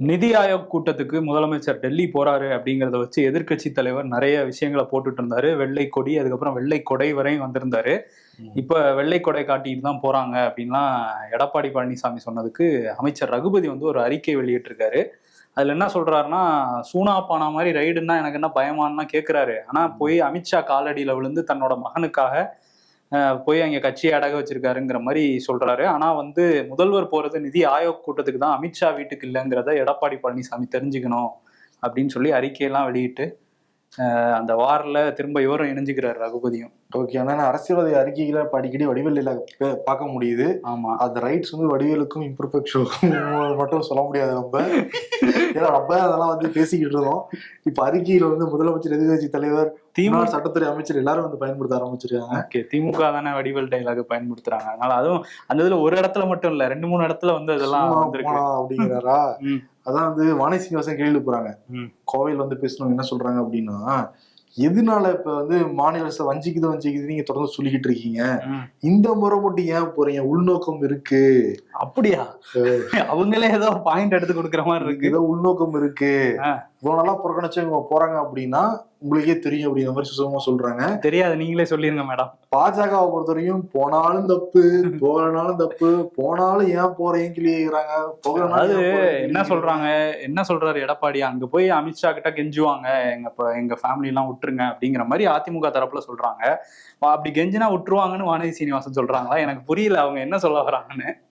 நிதி ஆயோக் கூட்டத்துக்கு முதலமைச்சர் டெல்லி போறாரு அப்படிங்கிறத வச்சு எதிர்க்கட்சி தலைவர் நிறைய விஷயங்களை போட்டுட்டு இருந்தாரு. வெள்ளை கொடி, அதுக்கப்புறம் வெள்ளை கொடை வரையும் வந்திருந்தாரு. இப்ப வெள்ளை கொடை காட்டிட்டு தான் போறாங்க அப்படின்லாம் எடப்பாடி பழனிசாமி சொன்னதுக்கு அமைச்சர் ரகுபதி வந்து ஒரு அறிக்கை வெளியிட்டிருக்காரு. அதுல என்ன சொல்றாருன்னா, சூனா பானா மாதிரி ரைடுன்னா எனக்கு என்ன பயமானா கேட்கிறாரு. ஆனா போய் அமித்ஷா காலடியில விழுந்து தன்னோட மகனுக்காக போய் அங்க கட்சியை அடக வச்சிருக்காருங்கிற மாதிரி சொல்றாரு. ஆனா வந்து முதல்வர் போறது நிதி ஆயோக் கூட்டத்துக்கு தான், அமித்ஷா வீட்டுக்கு இல்லைங்கிறத எடப்பாடி பழனிசாமி தெரிஞ்சுக்கணும் அப்படின்னு சொல்லி அறிக்கையெல்லாம் வெளியிட்டு அந்த வாரில் திரும்ப இவரும் இணைஞ்சுக்கிறாரு, ரகுபதியும். ஓகே, ஆனா அரசியல்வாதி அறிக்கைகளை அடிக்கடி வடிவேலில் பார்க்க முடியுது. ஆமா, அந்த ரைட்ஸ் வந்து வடிவேலுக்கும் இம்ப்ரூஃபெக்ஷனுக்கும் மட்டும் சொல்ல முடியாது நம்ம. ஏன்னா நம்ம அதெல்லாம் வந்து பேசிக்கிட்டு இருந்தோம். இப்ப அறிக்கையில வந்து முதலமைச்சர், எதிர்கட்சி தலைவர், திமுக சட்டத்துறை அமைச்சர் எல்லாரும் வந்து பயன்படுத்த ஆரம்பிச்சிருக்காங்க. ஓகே, திமுக தானே வடிவேல் டைலாக் பயன்படுத்துறாங்க. அதனால அதுவும் அந்த இதுல ஒரு இடத்துல மட்டும் இல்ல, 2-3 இடத்துல வந்து அதெல்லாம் அப்படிங்கிறாரா. அதான் வந்து வானதி சீனிவாசன் கேள்வி போறாங்க. கோவையில் வந்து பேசணும் என்ன சொல்றாங்க அப்படின்னா, எதனால இப்ப வந்து மாநில அரசு வஞ்சிக்குது நீங்க தொடர்ந்து சொல்லிக்கிட்டு இருக்கீங்க, இந்த முறை மட்டும் ஏன் போறீங்க, உள்நோக்கம் இருக்கு. அப்படியா? அவங்களே ஏதோ பாயிண்ட் எடுத்து கொடுக்குற மாதிரி இருக்கு. ஏதோ உள்நோக்கம் இருக்கு, இவ்வளவு நல்லா புறக்கணிச்சு இவங்க போறாங்க அப்படின்னா உங்களுக்கே தெரியும் அப்படிங்கிற மாதிரி சுசகமா சொல்றாங்க. தெரியாது, நீங்களே சொல்லிருங்க மேடம். பாஜகவை பொறுத்தவரையும் போனாலும் தப்பு, போகலனாலும் தப்பு, போனாலும் ஏன் போறேன்னு கேக்குறாங்க. அது என்ன சொல்றாரு எடப்பாடி, அங்க போய் அமித்ஷா கிட்ட கெஞ்சுவாங்க, எங்க ஃபேமிலி எல்லாம் விட்டுருங்க அப்படிங்கிற மாதிரி அதிமுக தரப்புல சொல்றாங்க. அப்படி கெஞ்சினா விட்டுருவாங்கன்னு வானதி சீனிவாசன் சொல்றாங்களா? எனக்கு புரியல அவங்க என்ன சொல்ல வராங்கன்னு.